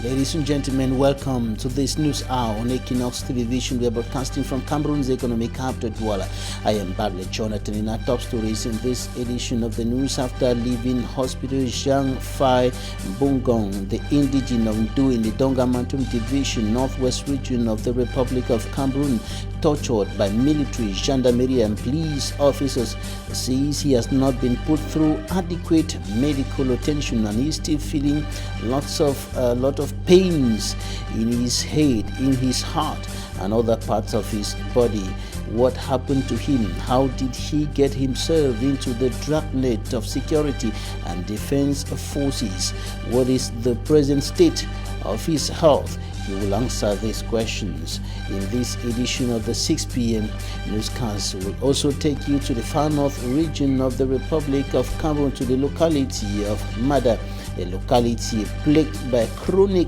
Ladies and gentlemen, welcome to this news hour on Equinoxe television. We are broadcasting from Cameroon's economic capital, Douala. I am Bable Jonathan. In our top stories in this edition of the news, after leaving hospital, Jean Fai Bungong, the indigene of Ndu in the Dongamantum division, northwest region of the Republic of Cameroon, tortured by military, gendarmerie and police officers, says he has not been put through adequate medical attention and is still feeling a lot of pains in his head, in his heart and other parts of his body. What happened to him? How did he get himself into the dragnet of security and defense forces? What is the present state of his health? He will answer these questions in this edition of the 6 p.m. newscast. We will also take you to the far north region of the Republic of Cameroon, to the locality of Mada, a locality plagued by chronic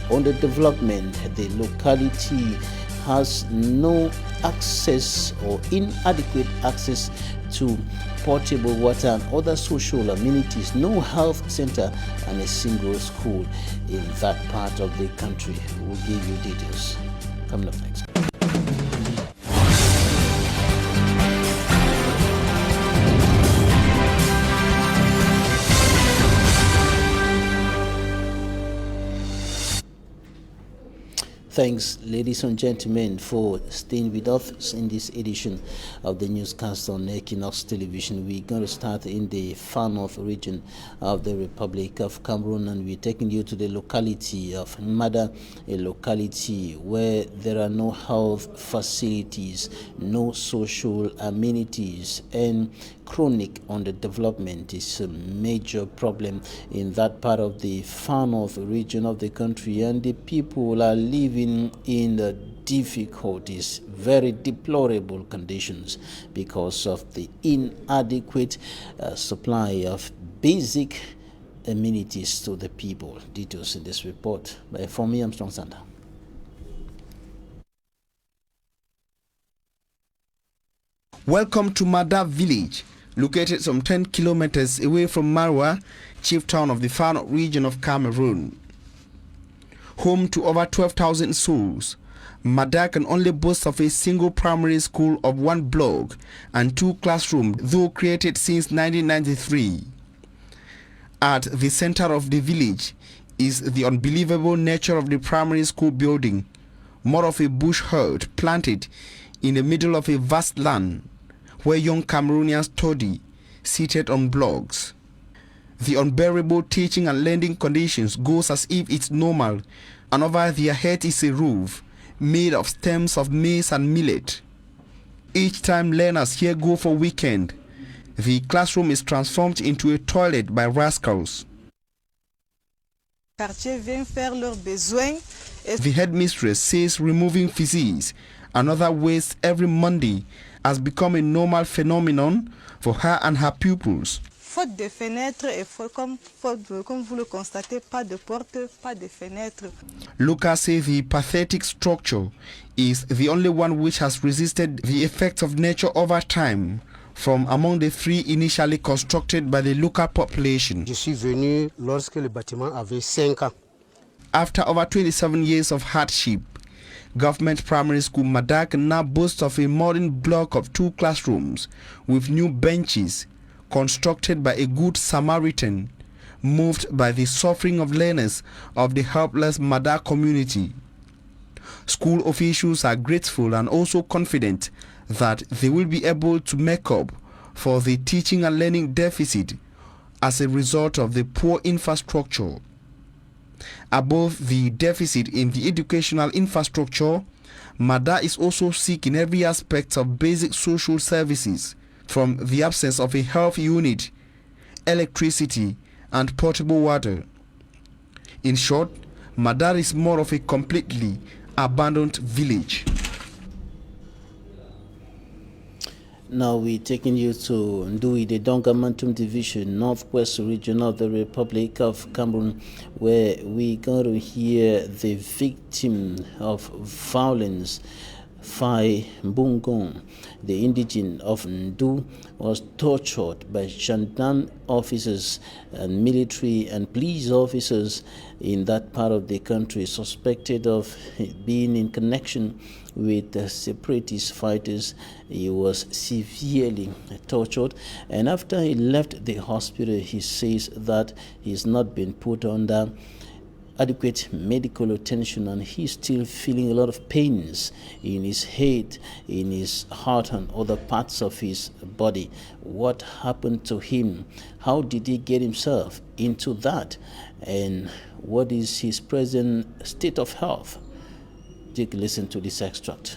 underdevelopment. The locality has no access or inadequate access to potable water and other social amenities, no health center and a single school in that part of the country. We'll give you details coming up next. Thanks, ladies and gentlemen, for staying with us in this edition of the newscast on Equinoxe television. We're going to start in the far north region of the Republic of Cameroon, and we're taking you to the locality of Mada, a locality where there are no health facilities, no social amenities, and chronic underdevelopment is a major problem in that part of the far north region of the country, and the people are living in the difficulties, very deplorable conditions, because of the inadequate supply of basic amenities to the people. Details in this report by Fomi Armstrong Sanda. Welcome to Mada village, located some 10 kilometers away from Marwa, chief town of the far north region of Cameroon. Home to over 12,000 souls, Mada can only boast of a single primary school of 1 block and 2 classrooms, though created since 1993. At the center of the village is the unbelievable nature of the primary school building, more of a bush hut planted in the middle of a vast land where young Cameroonians study, seated on blocks. The unbearable teaching and learning conditions goes as if it's normal, and over their head is a roof made of stems of maize and millet. Each time learners here go for weekend, the classroom is transformed into a toilet by rascals. The headmistress says removing feces and other waste every Monday has become a normal phenomenon for her and her pupils. Faute de fenêtres et comme vous le constatez, pas de porte, pas de fenêtres. Lucas says the pathetic structure is the only one which has resisted the effects of nature over time, from among the 3 initially constructed by the local population. Je suis venu lorsque le bâtiment avait 5 ans. After over 27 years of hardship, Government Primary School Mada now boasts of a modern block of 2 classrooms with new benches, constructed by a good Samaritan, moved by the suffering of learners of the helpless Mada community. School officials are grateful and also confident that they will be able to make up for the teaching and learning deficit as a result of the poor infrastructure. Above the deficit in the educational infrastructure, Mada is also sick in every aspect of basic social services, from the absence of a health unit, electricity, and potable water. In short, Mada is more of a completely abandoned village. Now we're taking you to Ndui, the Dongamantum division, northwest region of the Republic of Cameroon, where we're going to hear the victim of violence Fai Mbungong, the indigene of Ndu, was tortured by gendarme officers and military and police officers in that part of the country, suspected of being in connection with the separatist fighters. He was severely tortured, and after he left the hospital, he says that he's not been put under adequate medical attention, and he's still feeling a lot of pains in his head, in his heart, and other parts of his body. What happened to him? How did he get himself into that? And what is his present state of health? Take a listen to this extract.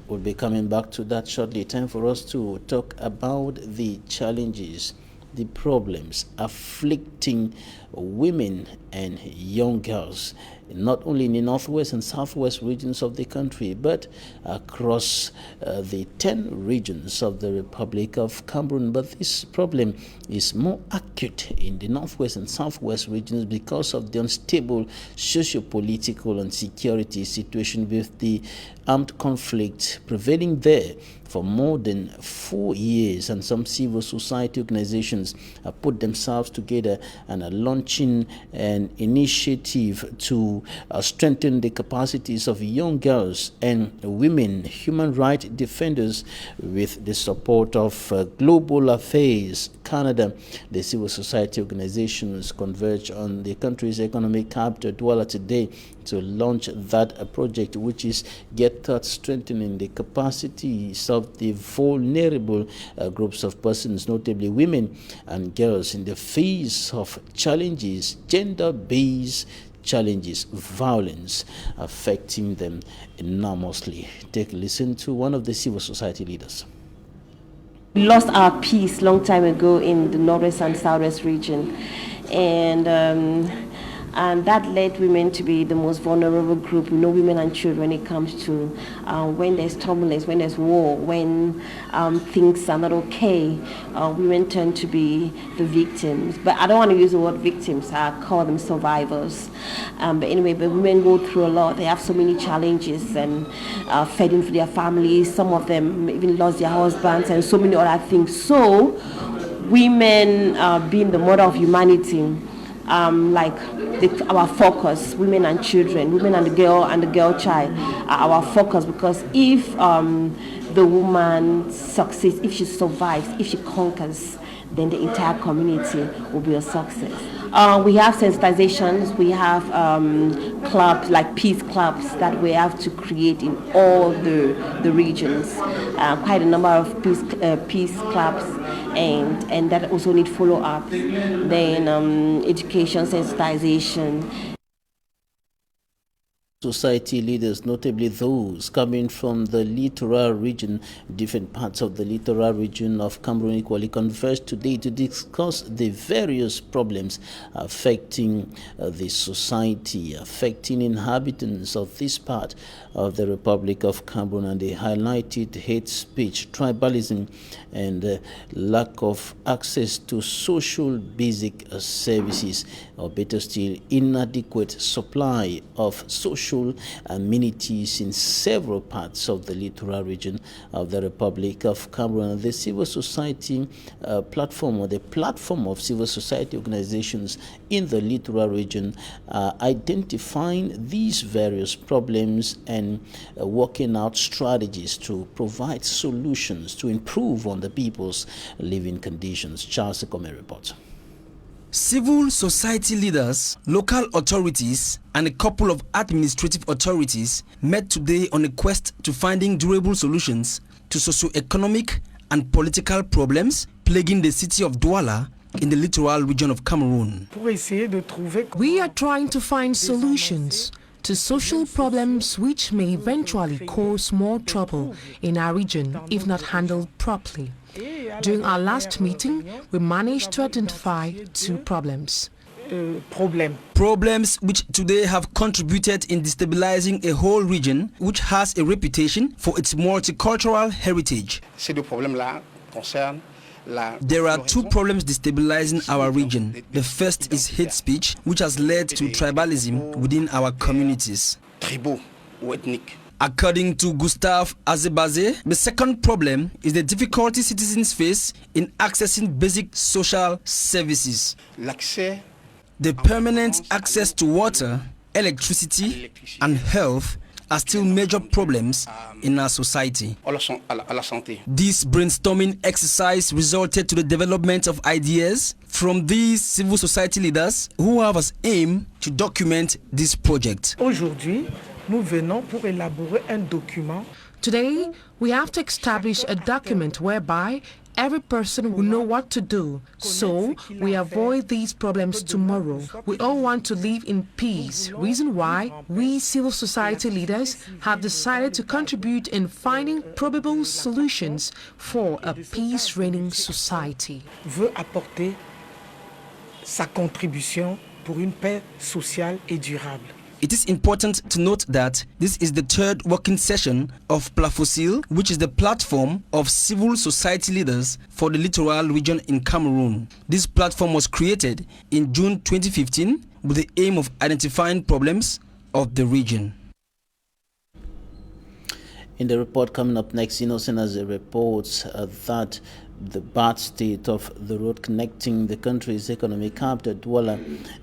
We'll be coming back to that shortly. Time for us to talk about the challenges, the problems afflicting women and young girls, not only in the northwest and southwest regions of the country, but across the 10 regions of the Republic of Cameroon. But this problem is more acute in the northwest and southwest regions because of the unstable socio-political and security situation, with the armed conflict prevailing there for more than 4 years, and some civil society organizations have put themselves together and are launching an initiative to strengthen the capacities of young girls and women human rights defenders with the support of Global Affairs Canada. The civil society organizations converge on the country's economic capital, Douala, today to launch that project, which is get at strengthening the capacities of the vulnerable groups of persons, notably women and girls, in the face of challenges, gender-based challenges, violence affecting them enormously. Take a listen to one of the civil society leaders. We lost our peace long time ago in the northwest and southwest region, and that led women to be the most vulnerable group. We know women and children when it comes to when there's turbulence, when there's war, when things are not okay, women tend to be the victims. But I don't want to use the word victims, I call them survivors. But anyway, but women go through a lot. They have so many challenges and fending for their families. Some of them even lost their husbands and so many other things. So women being the mother of humanity, our focus, women and children, women and the girl child are our focus, because if the woman succeeds, if she survives, if she conquers, then the entire community will be a success. We have sensitizations, we have clubs, like peace clubs, that we have to create in all the regions. Quite a number of peace clubs, and that also need follow-up. Then education, sensitization. Society leaders, notably those coming from the littoral region, different parts of the littoral region of Cameroon, equally converged today to discuss the various problems affecting the society, affecting inhabitants of this part of the Republic of Cameroon, and they highlighted hate speech, tribalism, and lack of access to social basic services, or better still, inadequate supply of social amenities in several parts of the littoral region of the Republic of Cameroon. The civil society platform, or the platform of civil society organizations in the littoral region, identifying these various problems and working out strategies to provide solutions to improve on the people's living conditions. Charles Kmer reports. Civil society leaders, local authorities, and a couple of administrative authorities met today on a quest to finding durable solutions to socio-economic and political problems plaguing the city of Douala in the littoral region of Cameroon. We are trying to find solutions to social problems which may eventually cause more trouble in our region if not handled properly. During our last meeting, we managed to identify 2 problems. Problems which today have contributed in destabilizing a whole region which has a reputation for its multicultural heritage. There are 2 problems destabilizing our region. The first is hate speech, which has led to tribalism within our communities. tribaux ou ethniques. According to Gustave Azebaze, the second problem is the difficulty citizens face in accessing basic social services. L'accès, The permanent access to water, electricity, and health are still major problems in our society. à la santé. This brainstorming exercise resulted to the development of ideas from these civil society leaders who have as aim to document this project. Aujourd'hui, nous venons pour élaborer un document. Today, we have to establish a document whereby every person will know what to do, so we avoid these problems tomorrow. We all want to live in peace, reason why we civil society leaders have decided to contribute in finding probable solutions for a peace-reigning society. Veut apporter sa contribution pour une paix sociale et durable. It is important to note that this is the third working session of Plafosil, which is the platform of civil society leaders for the littoral region in Cameroon. This platform was created in June 2015 with the aim of identifying problems of the region. In the report coming up next, Innocent has reports that the bad state of the road connecting the country's economic capital, Douala,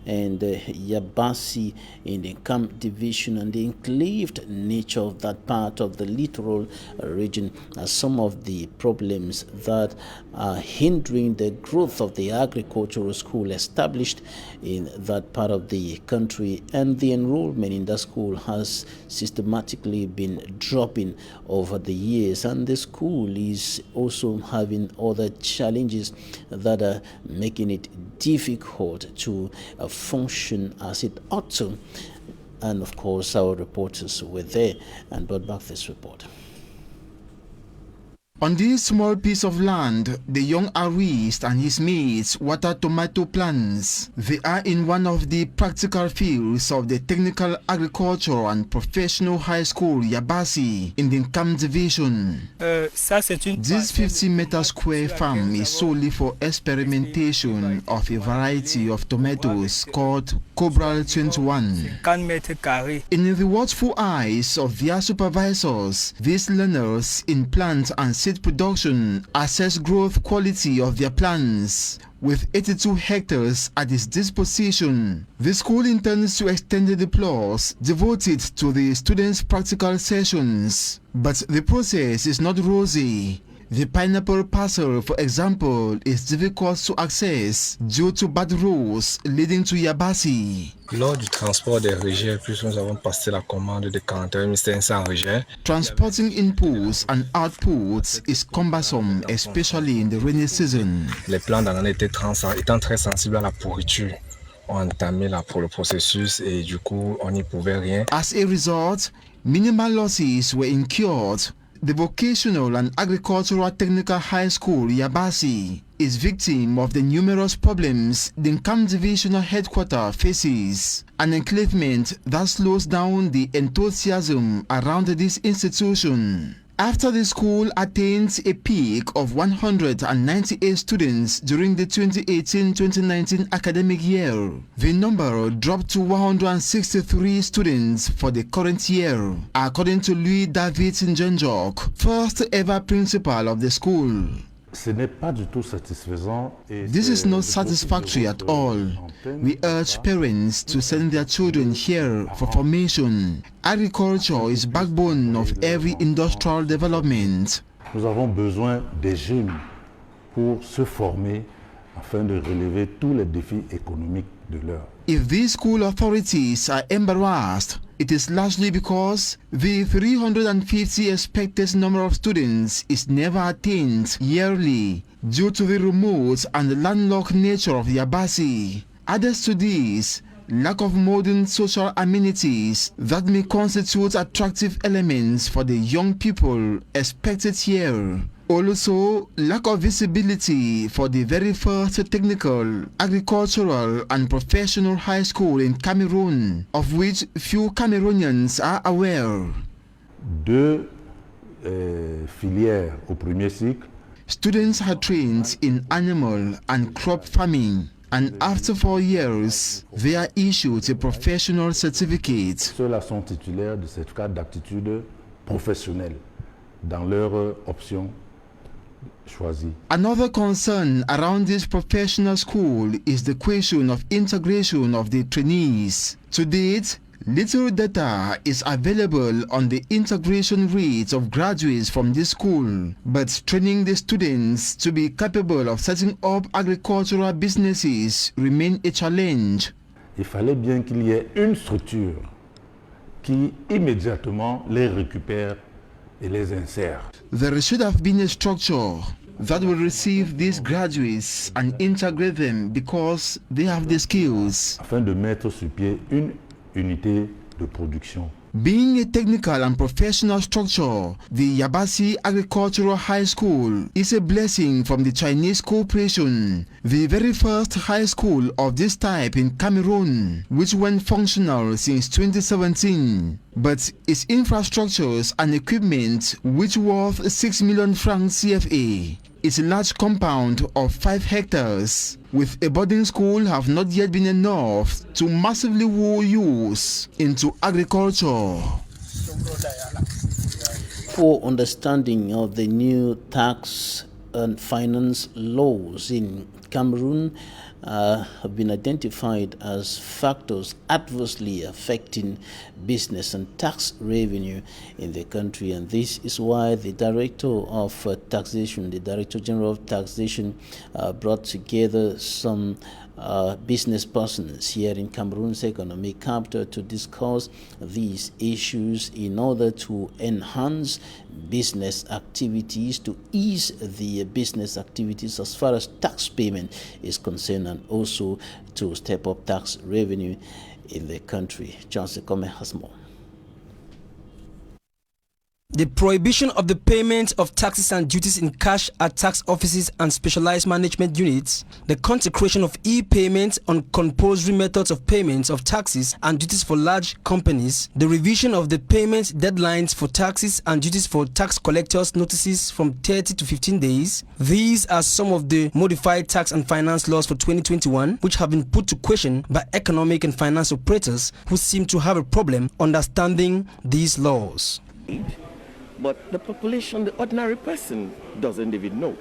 and Yabassi in the Kam division, and the enclaved nature of that part of the littoral region are some of the problems that are hindering the growth of the agricultural school established in that part of the country, and the enrollment in that school has systematically been dropping over the years, and the school is also having other challenges that are making it difficult to function as it ought to. And of course, our reporters were there and brought back this report. On this small piece of land, the young Arist and his mates water tomato plants. They are in one of the practical fields of the Technical Agriculture and Professional High School Yabassi in the Kam division. This 50-meter square farm is solely for experimentation of a variety of tomatoes called Cobral 21. In the watchful eyes of their supervisors, these learners in plant and seed production assess growth quality of their plants. With 82 hectares at its disposition, the school intends to extend the plots devoted to the students' practical sessions. But the process is not rosy. The pineapple parcel, for example, is difficult to access due to bad roads leading to Yabassi. Lors du transport des rejets, plus nous avons passé la commande de 41 500 rejets. Transporting inputs and outputs is cumbersome, especially in the rainy season. Les plants dans l'année étant très sensibles à la pourriture, ont entamé le processus et du coup, on n'y pouvait rien. As a result, minimal losses were incurred. The Vocational and Agricultural Technical High School Yabassi is victim of the numerous problems the Kam Divisional Headquarters faces. An enclavement that slows down the enthusiasm around this institution. After the school attained a peak of 198 students during the 2018-2019 academic year, the number dropped to 163 students for the current year, according to Louis David Njenjok, first ever principal of the school. This is not satisfactory at all. We urge parents to send their children here for formation. Agriculture is backbone of every industrial development. Nous avons besoin des jeunes pour se former afin de relever tous les défis économiques de l'heure. If these school authorities are embarrassed, it is largely because the 350 expected number of students is never attained yearly due to the remote and landlocked nature of Yabassi. Added to this, lack of modern social amenities that may constitute attractive elements for the young people expected here. Also, lack of visibility for the very first technical, agricultural and professional high school in Cameroon, of which few Cameroonians are aware. Deux filières au premier cycle. Students are trained in animal and crop farming. and after 4 years, they are issued a professional certificate. Ceux-là sont titulaires de certificat d'aptitude professionnelle dans leur option choisie. Another concern around this professional school is the question of integration of the trainees. To date, little data is available on the integration rates of graduates from this school, but training the students to be capable of setting up agricultural businesses remain a challenge. Il fallait bien qu'il y ait une structure qui immédiatement les récupère et les insère. There should have been a structure that will receive these graduates and integrate them because they have the skills. Afin de mettre sur pied une unité de production. Being a technical and professional structure, the Yabasi Agricultural High School is a blessing from the Chinese cooperation, the very first high school of this type in Cameroon, which went functional since 2017. But its infrastructures and equipment, which worth 6 million francs CFA, its large compound of 5 hectares with a boarding school have not yet been enough to massively woo youth into agriculture. For understanding of the new tax and finance laws in Cameroon have been identified as factors adversely affecting business and tax revenue in the country, and this is why the Director of Taxation, the Director General of Taxation, brought together some business persons here in Cameroon's economic capital to discuss these issues in order to enhance business activities, to ease the business activities as far as tax payment is concerned, and also to step up tax revenue in the country. Johnson Kmer has more. The prohibition of the payment of taxes and duties in cash at tax offices and specialized management units, the consecration of e-payment on compulsory methods of payments of taxes and duties for large companies, the revision of the payment deadlines for taxes and duties for tax collectors' notices from 30 to 15 days. These are some of the modified tax and finance laws for 2021, which have been put to question by economic and finance operators who seem to have a problem understanding these laws. But the population, the ordinary person, doesn't even know.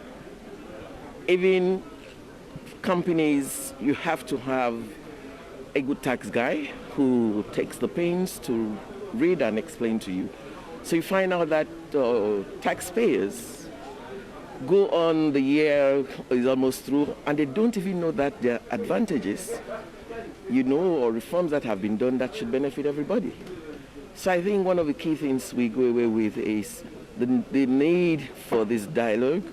Even companies, you have to have a good tax guy who takes the pains to read and explain to you. So you find out that taxpayers go on, the year is almost through, and they don't even know that there are advantages, or reforms that have been done that should benefit everybody. So I think one of the key things we go away with is the need for this dialogue,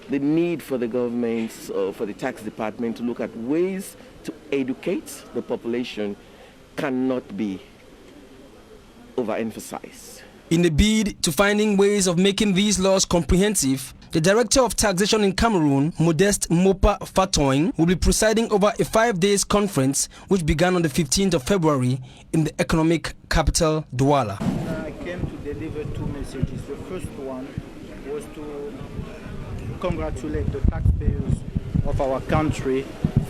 the need for the government, for the tax department to look at ways to educate the population cannot be overemphasized. In the bid to finding ways of making these laws comprehensive, the Director of Taxation in Cameroon, Modeste Mopa Fatoing, will be presiding over a 5-day conference which began on the 15th of February in the economic capital, Douala. I came to deliver 2 messages. The first one was to congratulate the taxpayers of our country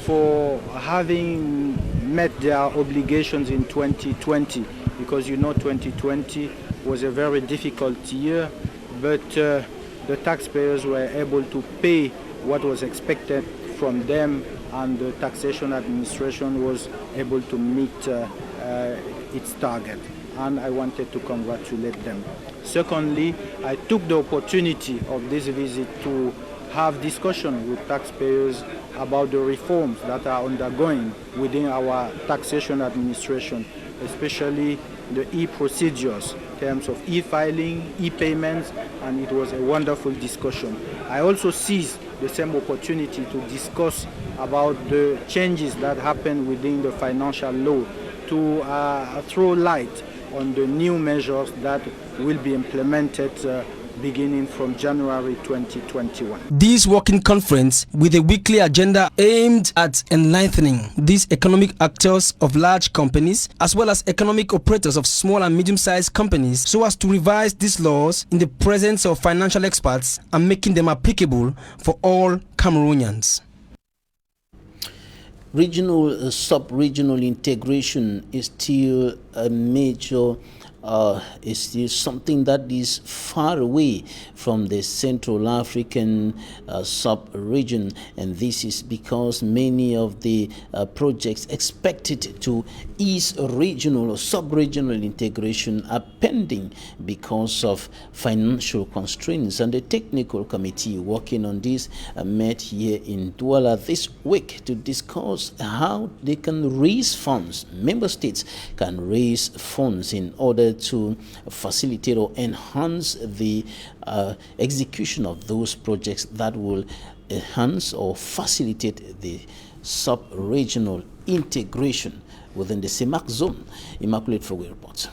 for having met their obligations in 2020, because 2020 was a very difficult year, but the taxpayers were able to pay what was expected from them, and the taxation administration was able to meet its target, and I wanted to congratulate them. Secondly, I took the opportunity of this visit to have discussion with taxpayers about the reforms that are undergoing within our taxation administration, especially the e-procedures in terms of e-filing, e-payments, and it was a wonderful discussion. I also seized the same opportunity to discuss about the changes that happen within the financial law, to throw light on the new measures that will be implemented beginning from January 2021. This working conference, with a weekly agenda aimed at enlightening these economic actors of large companies as well as economic operators of small and medium-sized companies, so as to revise these laws in the presence of financial experts and making them applicable for all Cameroonians. regional, sub-regional integration is still a major is still something that is far away from the Central African sub-region, and this is because many of the projects expected to ease regional or sub-regional integration are pending because of financial constraints. And the technical committee working on this met here in Douala this week to discuss how they can raise funds. Member states can raise funds in order to facilitate or enhance the execution of those projects that will enhance or facilitate the sub-regional integration within the CEMAC zone. Immaculate Fogwe reports.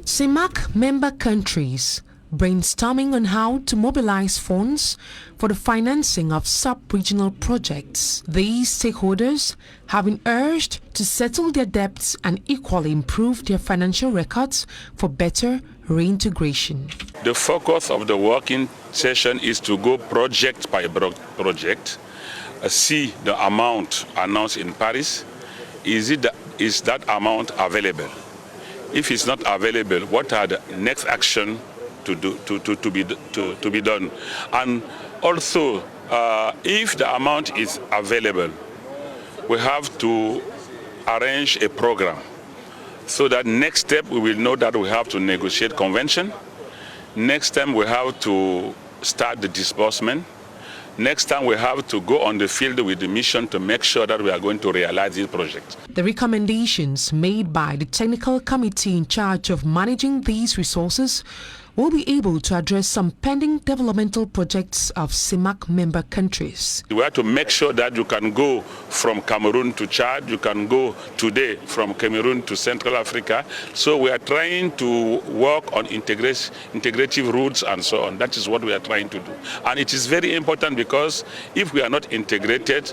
CEMAC member countries brainstorming on how to mobilize funds for the financing of sub-regional projects. These stakeholders have been urged to settle their debts and equally improve their financial records for better reintegration. The focus of the working session is to go project by project, see the amount announced in Paris. Is that amount available? If it's not available, what are the next action to be done? And also, if the amount is available, we have to arrange a program so that next step we will know that we have to negotiate convention. Next time we have to start the disbursement. Next time we have to go on the field with the mission to make sure that we are going to realize this project. The recommendations made by the technical committee in charge of managing these resources will be able to address some pending developmental projects of CEMAC member countries. We have to make sure that you can go from Cameroon to Chad, you can go today from Cameroon to Central Africa. So we are trying to work on integrative routes and so on. That is what we are trying to do. And it is very important because if we are not integrated,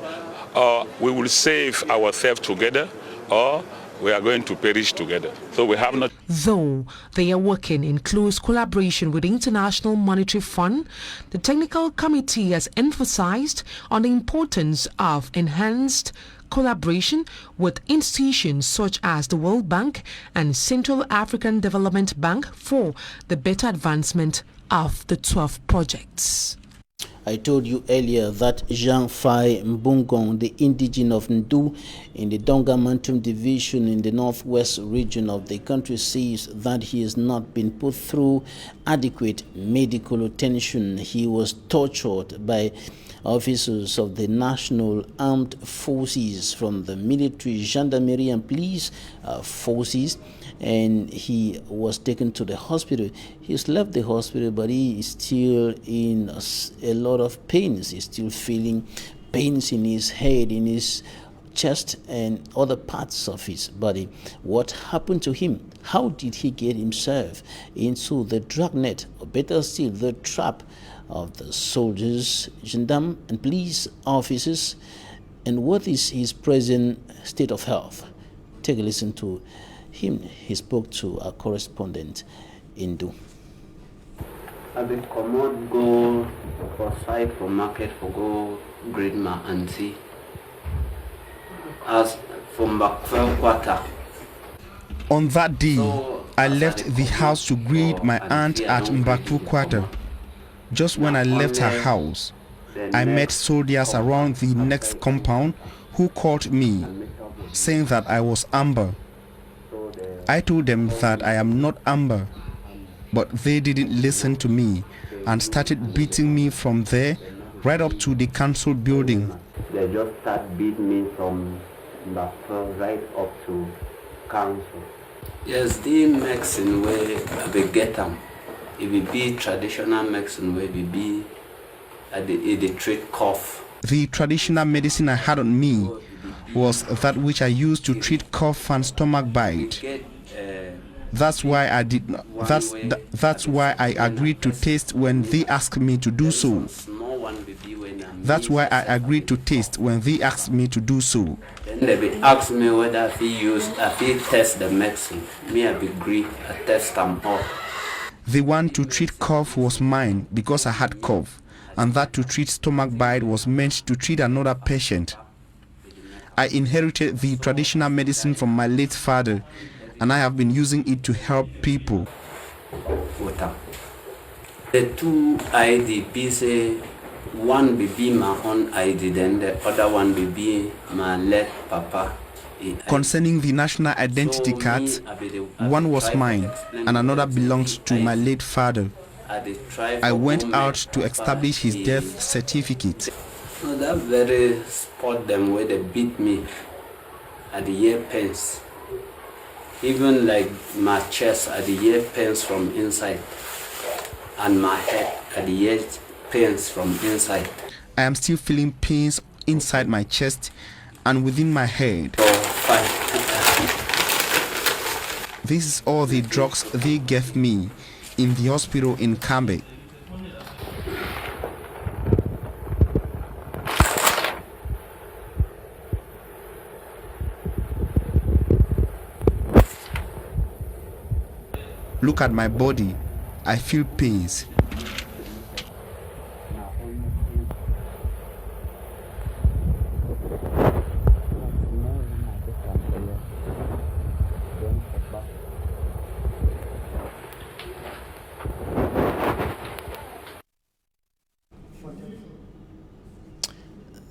we will save ourselves together or we are going to perish together. So we have not. Though they are working in close collaboration with the International Monetary Fund, the technical committee has emphasized on the importance of enhanced collaboration with institutions such as the World Bank and Central African Development Bank for the better advancement of the 12 projects. I told you earlier that Jean Fai Mbungong, the indigene of Ndu in the Donga Mantum division in the northwest region of the country, says that he has not been put through adequate medical attention. He was tortured by officers of the National Armed Forces from the military, gendarmerie and police forces, and he was taken to the hospital. He's left the hospital, but he is still in a lot of pains. He's still feeling pains in his head, in his chest and other parts of his body. What happened to him? How did he get himself into the dragnet, or better still, the trap of the soldiers, gendarmes and police officers? And what is his present state of health? Take a listen to him. He spoke to our correspondent in Du. I will commode go for site for market for go grade my auntie as from back 12 quarter. On that day, I left the house to greet my aunt at Mbakwu Quarter. Just when I left her house, I met soldiers around the next compound who called me, saying that I was Amber. I told them that I am not Amber, but they didn't listen to me and started beating me from there right up to the council building. They just start beating me from the front right up to council. Yes, the medicine where we get them. It will be traditional medicine where we be at the treat cough. The traditional medicine I had on me was that which I used to treat cough and stomach bite. That's why I did not. That's why I agreed to taste when they asked me to do so. That's why I agreed to taste when they asked me to do so. Then they be ask me whether if he test the medicine. Me I agree, I test them all. The one to treat cough was mine because I had cough, and that to treat stomach bite was meant to treat another patient. I inherited the traditional medicine from my late father, and I have been using it to help people. The two IDPs, one will be my own ID, then the other one will be my late papa. Concerning the national identity card, one was mine and another belonged to my late father. I went out to establish his death certificate. So that very spot them where they beat me at the ear pains. Even like my chest at the ear pains from inside, and my head at the ear pains from inside. I am still feeling pains inside my chest and within my head. This is all the drugs they gave me in the hospital in Kamer. Look at my body. I feel pains.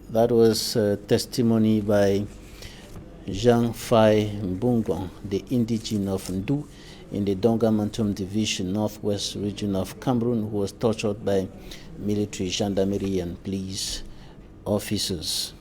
That was testimony by Jean Fai Mbungon, the indigene of Ndu in the Donga-Mantum Division, northwest region of Cameroon, who was tortured by military, gendarmerie and police officers.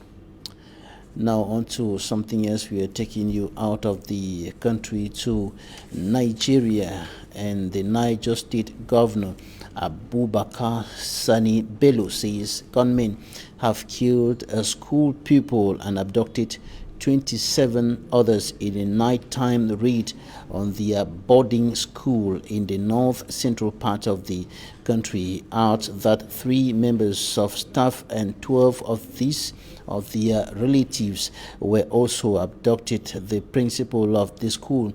Now on to something else. We are taking you out of the country to Nigeria, and the Niger State Governor Abubakar Sani Bello says gunmen have killed a school pupil and abducted 27 others in a nighttime raid on their boarding school in the north central part of the country. Out that 3 members of staff and 12 of their relatives were also abducted. The principal of the school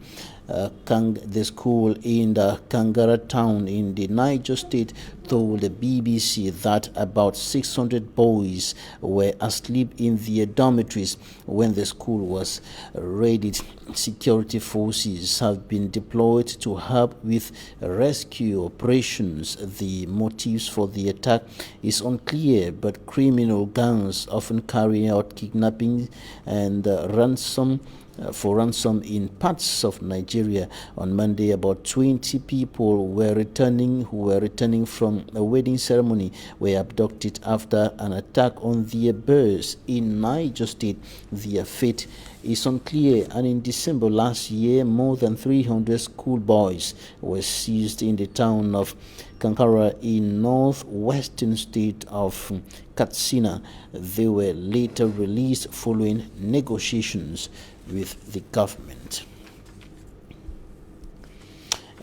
in the Kangara town in the Niger State told the BBC that about 600 boys were asleep in their dormitories when the school was raided. Security forces have been deployed to help with rescue operations. The motives for the attack is unclear, but criminal gangs often carry out kidnapping and ransom in parts of Nigeria. On Monday, about 20 people who were returning from a wedding ceremony were abducted after an attack on their bus in Niger State. Their fate is unclear, and in December last year, more than 300 schoolboys were seized in the town of Kankara in northwestern state of Katsina. They were later released following negotiations with the government.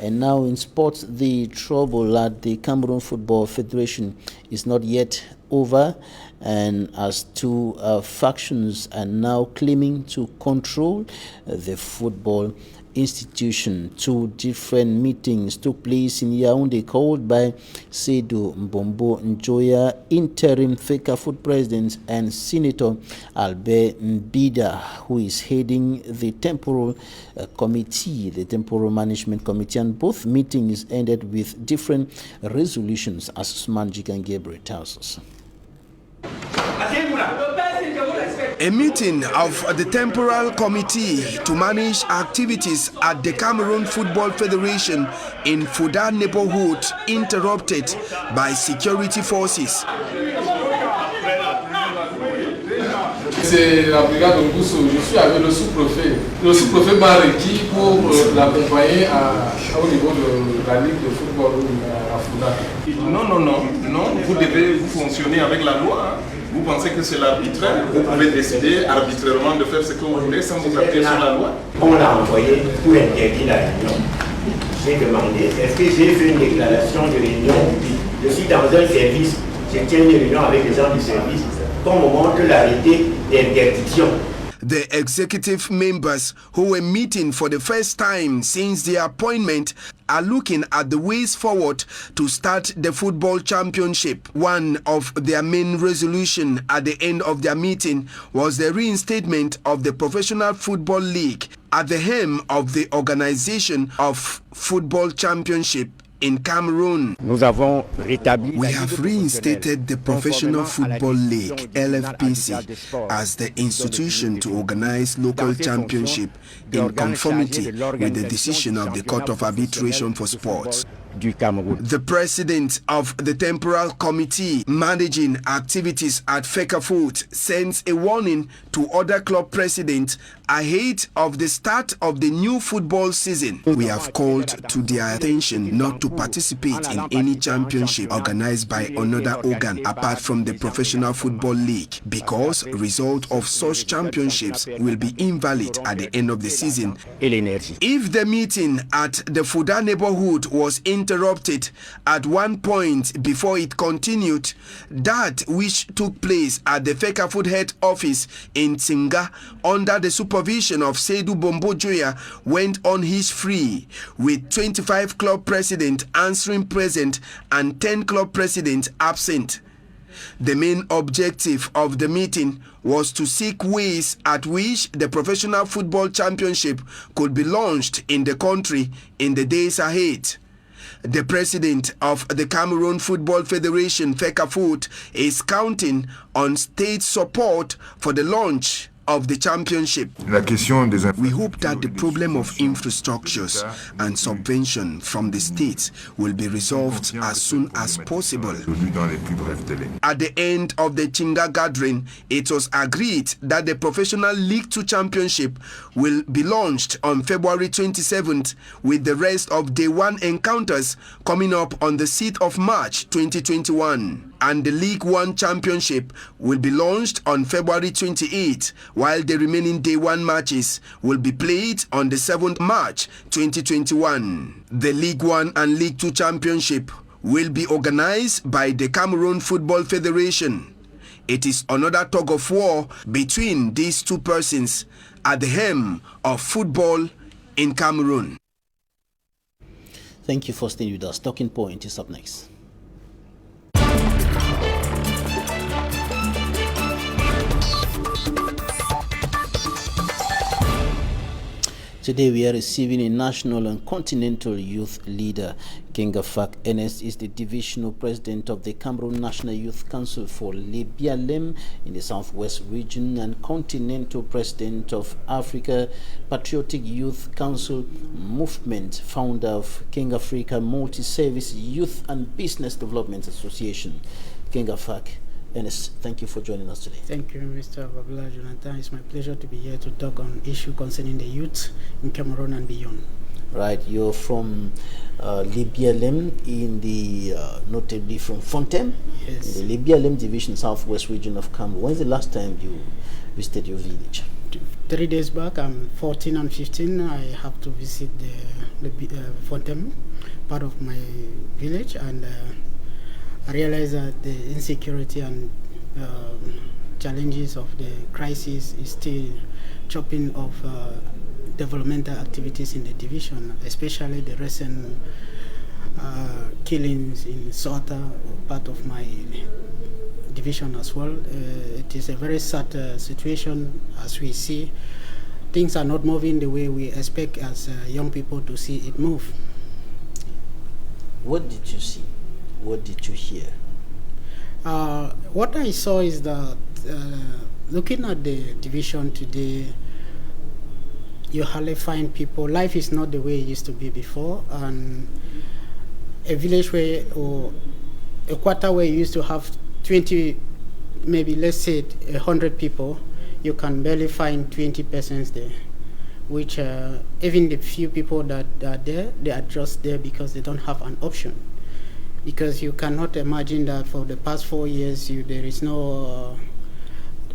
And now in sports, the trouble at the Cameroon Football Federation is not yet over, and as 2 factions are now claiming to control the football institution. 2 different meetings took place in Yaoundé, called by Seydou Mbombo Njoya, interim Fecafoot president, and Senator Albert Mbida, who is heading the temporal committee, the temporal management committee. And both meetings ended with different resolutions, as Usman Jigan tells us. A meeting of the temporal committee to manage activities at the Cameroon Football Federation in Fuda neighborhood interrupted by security forces. C'est la brigade Ngoussou. Je suis avec le sous-préfet. Le sous-préfet m'a requis pour l'accompagner au niveau de la ligue de football à Fuda. Non. Vous devez fonctionner avec la loi. Vous pensez que c'est l'arbitraire? Vous pouvez décider arbitrairement de faire ce que vous voulez sans vous appuyer sur la loi. On l'a envoyé pour interdire la réunion. J'ai demandé, est-ce que j'ai fait une déclaration de réunion? Je suis dans un service, je tiens une réunion avec les gens du service. Qu'on me montre l'arrêté d'interdiction. The executive members who were meeting for the first time since their appointment are looking at the ways forward to start the football championship. One of their main resolutions at the end of their meeting was the reinstatement of the Professional Football League at the helm of the organization of football championship in Cameroon. We have reinstated the Professional Football League, LFPC, as the institution to organize local championship in conformity with the decision of the Court of Arbitration for Sports. The president of the temporal committee managing activities at Fcfa sends a warning to other club presidents ahead of the start of the new football season. We have called to their attention not to participate in any championship organized by another organ apart from the Professional Football League, because result of such championships will be invalid at the end of the season. If the meeting at the Fuda neighborhood was interrupted at one point before it continued, that which took place at the Fcfa head office in Tsinga under the supervision of Seydou Bombo Joya went on his free, with 25 club presidents answering present and 10 club presidents absent. The main objective of the meeting was to seek ways at which the Professional Football Championship could be launched in the country in the days ahead. The president of the Cameroon Football Federation, Fcfa, is counting on state support for the launch of the championship. We hope that the problem of infrastructures and subvention from the states will be resolved as soon as possible. At the end of the Chinga gathering, it was agreed that the Professional League 2 Championship will be launched on February 27th, with the rest of Day 1 encounters coming up on the 6th of March 2021. And the League 1 Championship will be launched on February 28th, while the remaining Day 1 matches will be played on the 7th March 2021. The League 1 and League 2 Championship will be organized by the Cameroon Football Federation. It is another tug of war between these two persons at the helm of football in Cameroon. Thank you for staying with us. Talking Point is up next. Today we are receiving a national and continental youth leader. Kengafak Ernest is the divisional president of the Cameroon National Youth Council for Libya-Lem in the Southwest region and continental president of Africa Patriotic Youth Council Movement, founder of King Africa Multi-Service Youth and Business Development Association. Kengafak Ernest, thank you for joining us today. Thank you, Mr. Babula Jonathan. It's my pleasure to be here to talk on issues concerning the youth in Cameroon and beyond. Right, you're from Libya-Lem in the, notably from Fontaine, yes, in the Libya-Lem division, southwest region of Cameroon. When's the last time you visited your village? 3 days back. I'm 14 and 15. I have to visit the Fontaine, part of my village, and I realize that the insecurity and challenges of the crisis is still chopping off developmental activities in the division, especially the recent killings in Sota, part of my division as well. It is a very sad situation. As we see, things are not moving the way we expect as young people to see it move. What did you see? What did you hear? What I saw is that looking at the division today, you hardly find people. Life is not the way it used to be before, and a village where, or a quarter where you used to have 20, maybe let's say 100 people, you can barely find 20 persons there, which even the few people that are there, they are just there because they don't have an option. Because you cannot imagine that for the past 4 years, there is no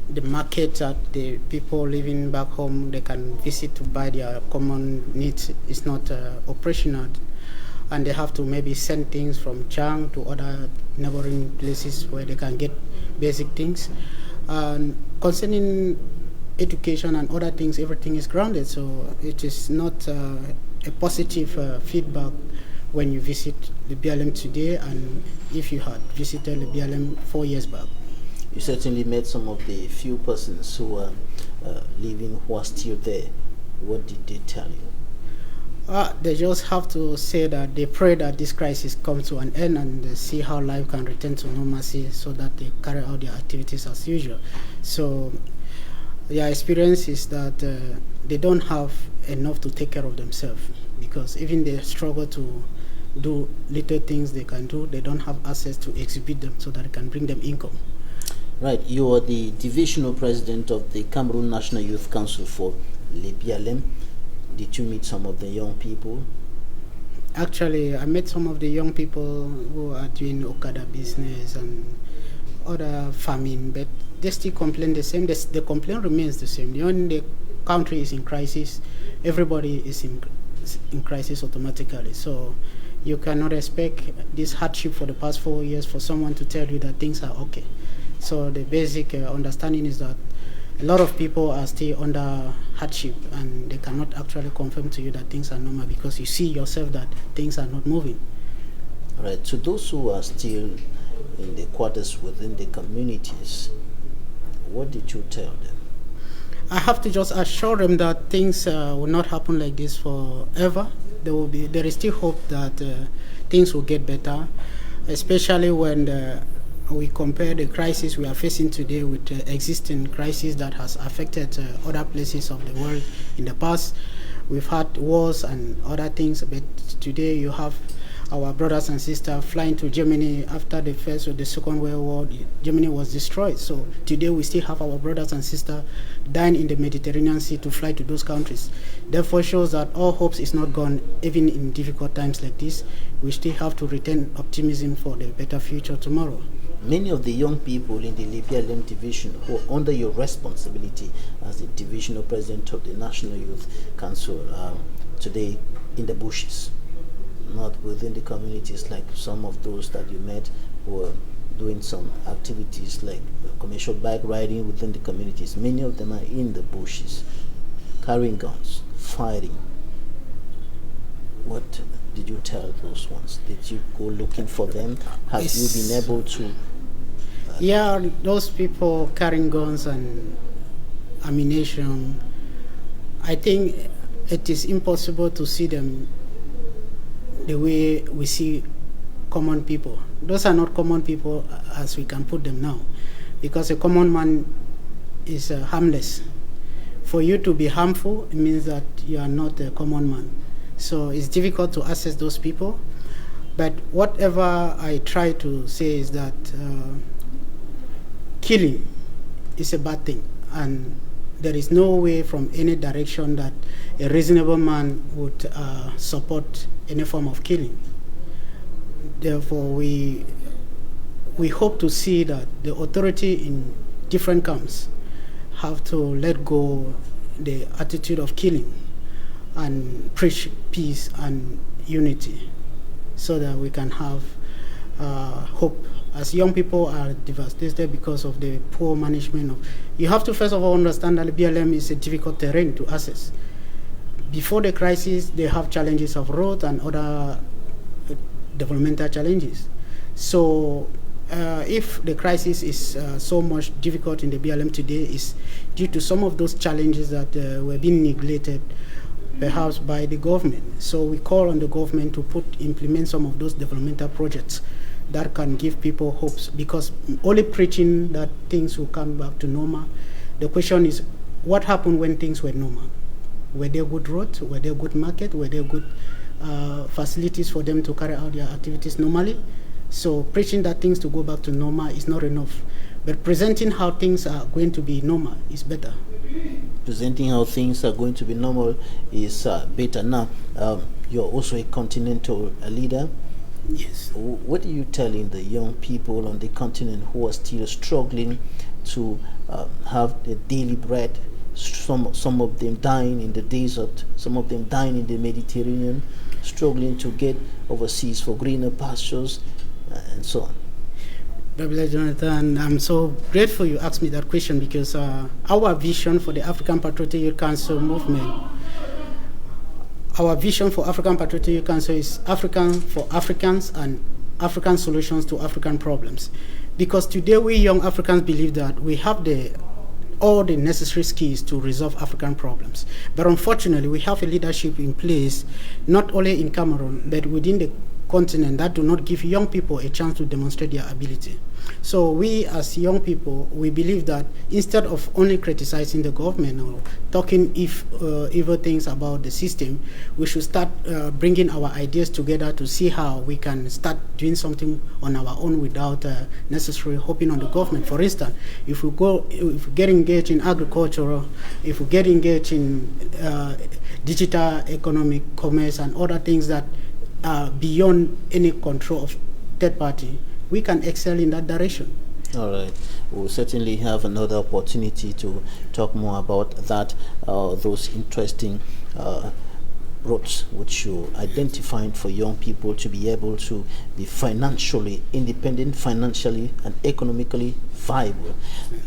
the market that the people living back home they can visit to buy their common needs is not operational, and they have to maybe send things from Chang to other neighboring places where they can get basic things. Concerning education and other things, everything is grounded. So it is not a positive feedback when you visit the BLM today and if you had visited the BLM 4 years back. You certainly met some of the few persons who are living, who are still there. What did they tell you? They just have to say that they pray that this crisis comes to an end and they see how life can return to normalcy so that they carry out their activities as usual. So their experience is that they don't have enough to take care of themselves, because even they struggle to do little things they can do, they don't have access to exhibit them so that it can bring them income. Right, you are the divisional president of the Cameroon National Youth Council for Le BLM. Did you meet some of the young people? Actually, I met some of the young people who are doing Okada business and other farming, but they still complain the same. The complaint remains the same. When the country is in crisis, everybody is in crisis automatically. So you cannot expect this hardship for the past 4 years for someone to tell you that things are okay. So the basic understanding is that a lot of people are still under hardship and they cannot actually confirm to you that things are normal, because you see yourself that things are not moving. All right, to those who are still in the quarters within the communities, what did you tell them? I have to just assure them that things will not happen like this forever. There is still hope that things will get better, especially when we compare the crisis we are facing today with the existing crisis that has affected other places of the world in the past. We've had wars and other things, but today you have our brothers and sisters flying to Germany after the First or the Second World War. Germany was destroyed. So today we still have our brothers and sisters dying in the Mediterranean Sea to fly to those countries. Therefore shows that all hopes is not gone, even in difficult times like this. We still have to retain optimism for the better future tomorrow. Many of the young people in the BLM division who are under your responsibility as the divisional president of the National Youth Council today in the bushes, not within the communities like some of those that you met who are doing some activities like commercial bike riding within the communities. Many of them are in the bushes, carrying guns, fighting. What did you tell those ones? Did you go looking for them? Have you been able to? Yeah, those people carrying guns and ammunition, I think it is impossible to see them the way we see common people. Those are not common people as we can put them now, because a common man is harmless. For you to be harmful, it means that you are not a common man. So it's difficult to assess those people. But whatever I try to say is that killing is a bad thing, and there is no way from any direction that a reasonable man would support any form of killing. Therefore, we hope to see that the authority in different camps have to let go the attitude of killing and preach peace and unity, so that we can have hope. As young people are devastated because of the poor management of, you have to first of all understand that BLM is a difficult terrain to access. Before the crisis, they have challenges of road and other developmental challenges. So if the crisis is so much difficult in the BLM today, is due to some of those challenges that were being neglected perhaps by the government. So we call on the government to implement some of those developmental projects that can give people hopes, because only preaching that things will come back to normal. The question is, what happened when things were normal? Were there good roads? Were there good market? Were there good facilities for them to carry out their activities normally? So preaching that things to go back to normal is not enough. But presenting how things are going to be normal is better. Presenting how things are going to be normal is better. Now, you're also a continental leader. Yes. What are you telling the young people on the continent who are still struggling to have the daily bread? Some of them dying in the desert, some of them dying in the Mediterranean, struggling to get overseas for greener pastures, and so on. Jonathan, I'm so grateful you asked me that question because our vision for the African Patriotic Youth Council movement, our vision for African Patriotic Youth Council is African for Africans and African solutions to African problems. Because today we young Africans believe that we have all the necessary skills to resolve African problems. But unfortunately, we have a leadership in place, not only in Cameroon, but within the continent that do not give young people a chance to demonstrate their ability. So we as young people, we believe that instead of only criticizing the government or talking evil things about the system, we should start bringing our ideas together to see how we can start doing something on our own without necessarily hoping on the government. For instance, if we get engaged in agriculture, if we get engaged in digital economic commerce and other things that beyond any control of third party, we can excel in that direction. All right, we'll certainly have another opportunity to talk more about that, those interesting routes which you identified for young people to be able to be financially independent, financially and economically viable,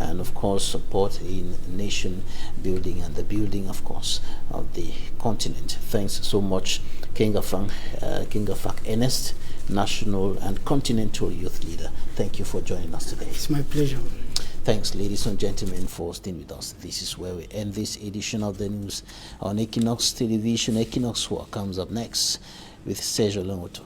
and of course support in nation building and the building, of course, of the continent. Thanks so much, Kingafak Ernest, national and continental youth leader. Thank you for joining us today. It's my pleasure. Thanks, ladies and gentlemen, for staying with us. This is where we end this edition of the news on Equinoxe Television. Equinoxe War comes up next with Sergio Lemoto.